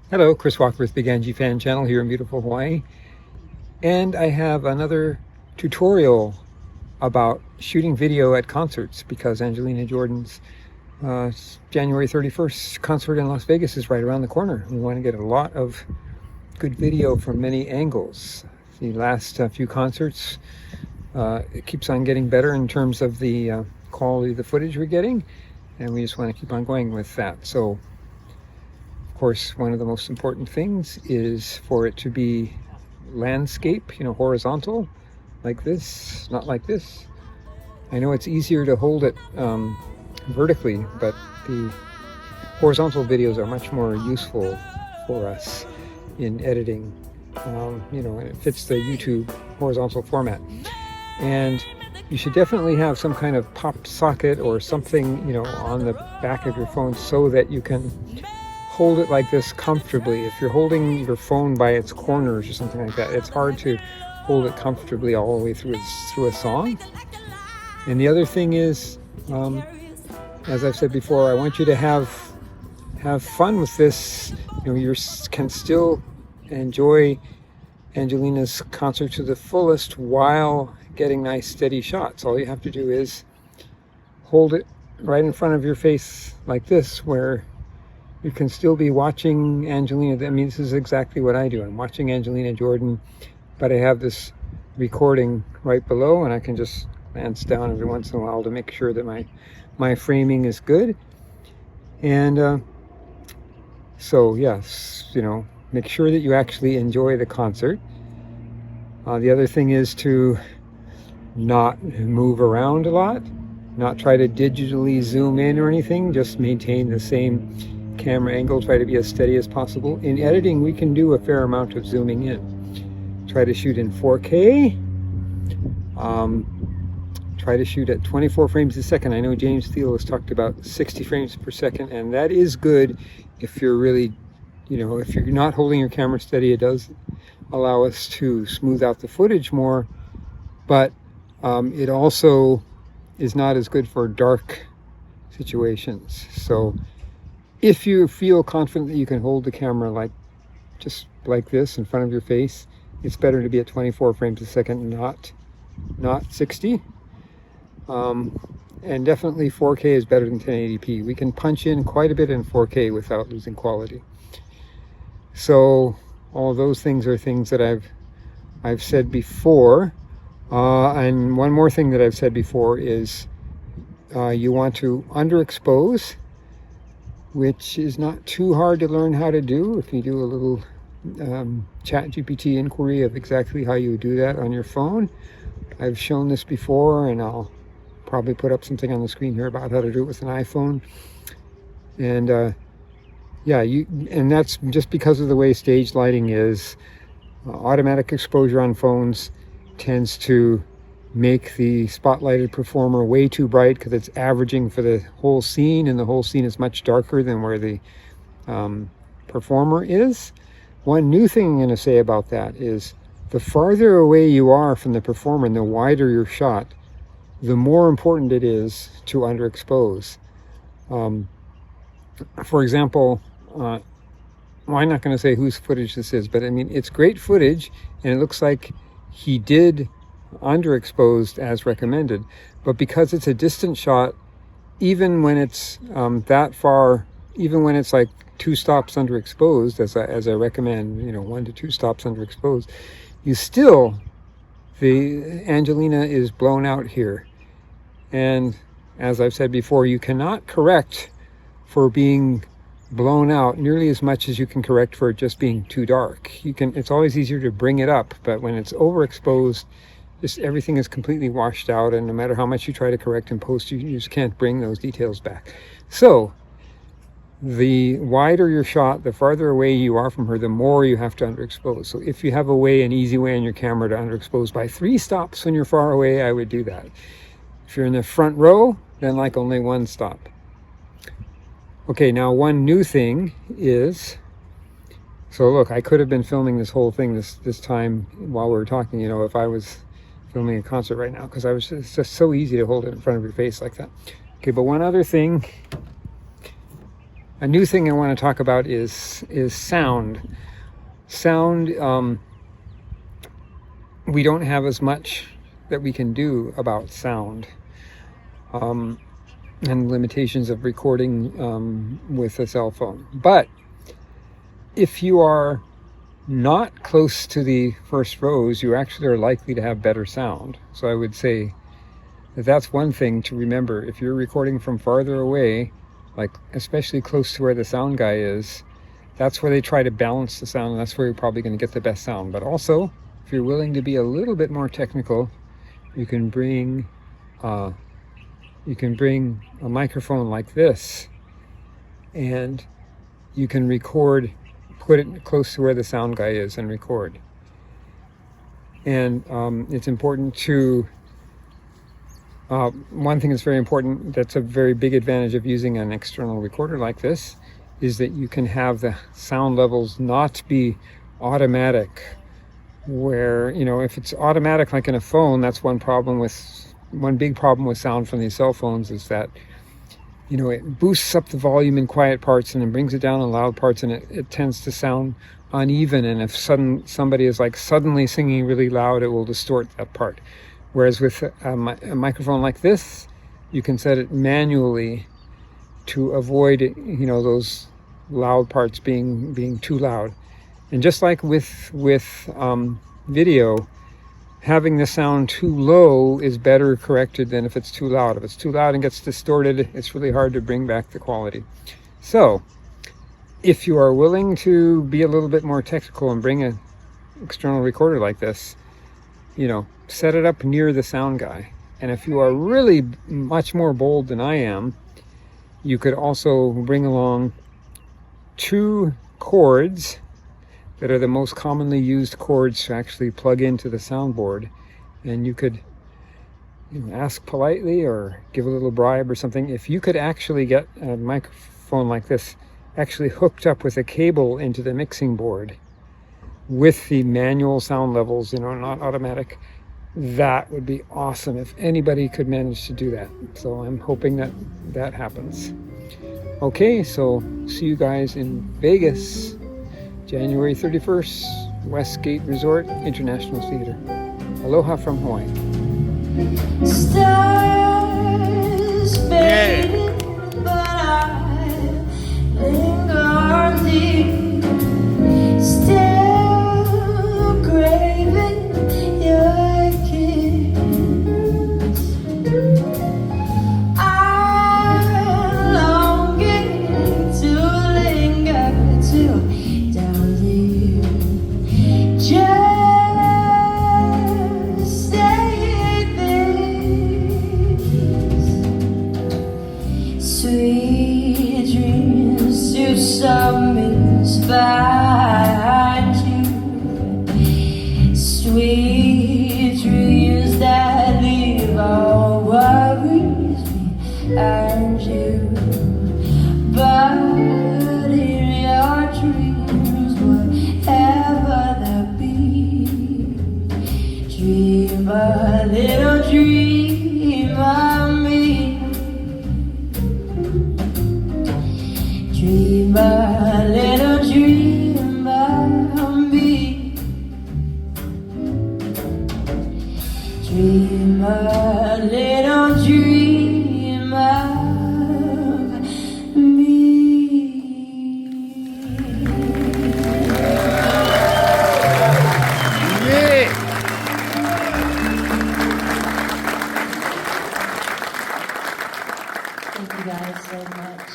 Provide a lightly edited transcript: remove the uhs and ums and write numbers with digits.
Hello, Chris Walker with Big Angie Fan Channel here in beautiful Hawaii. And I have another tutorial about shooting video at concerts because Angelina Jordan's January 31st concert in Las Vegas is right around the corner. We want to get a lot of good video from many angles. The last few concerts, it keeps on getting better in terms of the quality of the footage we're getting, and we just want to keep on going with that. So of course, one of the most important things is for it to be landscape, horizontal, like this, not like this. I know it's easier to hold it vertically, but the horizontal videos are much more useful for us in editing, and it fits the YouTube horizontal format. And you should definitely have some kind of pop socket or something, on the back of your phone so that you can hold it like this comfortably. If you're holding your phone by its corners or something like that, it's hard to hold it comfortably all the way through a song. And the other thing is, as I've said before, I want you to have fun with this. You can still enjoy Angelina's concert to the fullest while getting nice steady shots. All you have to do is hold it right in front of your face like this, where you can still be watching Angelina. I mean, this is exactly what I do. I'm watching Angelina Jordan, but I have this recording right below, and I can just glance down every once in a while to make sure that my framing is good. And so yes, make sure that you actually enjoy the concert. The other thing is to not move around a lot, not try to digitally zoom in or anything, just maintain the same camera angle, try to be as steady as possible. In editing, we can do a fair amount of zooming in. Try to shoot in 4K. Try to shoot at 24 frames a second. I know James Thiel has talked about 60 frames per second, and that is good if you're really, if you're not holding your camera steady. It does allow us to smooth out the footage more, but it also is not as good for dark situations. So if you feel confident that you can hold the camera just like this in front of your face, it's better to be at 24 frames a second, not 60. And definitely 4K is better than 1080p. We can punch in quite a bit in 4K without losing quality. So all of those things are things that I've said before. And one more thing that I've said before is you want to underexpose, which is not too hard to learn how to do if you do a little chat GPT inquiry of exactly how you would do that on your phone. I've shown this before, and I'll probably put up something on the screen here about how to do it with an iPhone. And and that's just because of the way stage lighting is. Automatic exposure on phones tends to make the spotlighted performer way too bright because it's averaging for the whole scene, and the whole scene is much darker than where the performer is. One new thing I'm going to say about that is the farther away you are from the performer and the wider your shot, the more important it is to underexpose. For example, well, I'm not going to say whose footage this is, but I mean, it's great footage, and it looks like he did underexposed as recommended, but because it's a distant shot, even when it's that far, even when it's like 2 stops underexposed, as I recommend, 1 to 2 stops underexposed, the Angelina is blown out here. And as I've said before, you cannot correct for being blown out nearly as much as you can correct for it just being too dark. It's always easier to bring it up, but when it's overexposed, just everything is completely washed out, and no matter how much you try to correct in post, you just can't bring those details back. So the wider your shot, the farther away you are from her, the more you have to underexpose. So if you have an easy way on your camera to underexpose by 3 stops when you're far away, I would do that. If you're in the front row, then only 1 stop. Okay, now one new thing is, so look, I could have been filming this whole thing this time while we were talking, if I was filming a concert right now, because it's just so easy to hold it in front of your face like that. Okay, but one other thing A new thing I want to talk about is sound. Sound, we don't have as much that we can do about sound, and limitations of recording with a cell phone. But if you are not close to the first rows, you actually are likely to have better sound. So I would say that that's one thing to remember. If you're recording from farther away, like especially close to where the sound guy is, that's where they try to balance the sound, and that's where you're probably going to get the best sound. But also, if you're willing to be a little bit more technical, you can bring a microphone like this, and you can record, put it close to where the sound guy is and record. And it's important to, one thing that's very important, that's a very big advantage of using an external recorder like this, is that you can have the sound levels not be automatic. Where, you know, if it's automatic like in a phone, that's one big problem with sound from these cell phones, is that, you know, it boosts up the volume in quiet parts and then brings it down in loud parts, and it tends to sound uneven. And if somebody is like suddenly singing really loud, it will distort that part. Whereas with a microphone like this, you can set it manually to avoid, you know, those loud parts being too loud. And just like with video, having the sound too low is better corrected than if it's too loud. If it's too loud and gets distorted, it's really hard to bring back the quality. So if you are willing to be a little bit more technical and bring an external recorder like this, you know, set it up near the sound guy. And if you are really much more bold than I am, you could also bring along 2 cords that are the most commonly used cords to actually plug into the soundboard. And you could, you know, ask politely or give a little bribe or something. If you could actually get a microphone like this actually hooked up with a cable into the mixing board with the manual sound levels, you know, not automatic, that would be awesome if anybody could manage to do that. So I'm hoping that that happens. Okay, so see you guys in Vegas, January 31st, Westgate Resort, International Theater. Aloha from Hawaii. Stars fading, but I linger deep, still craving your kiss. I'm longing to linger till down to you. Just say this. Sweet dreams to find you. Sweet dreams that leave all worries behind you. But in your dreams, whatever that be, dream a little dream of me. Dream a little dream of me. Dream a little dream of me. Yeah. Thank you guys so much.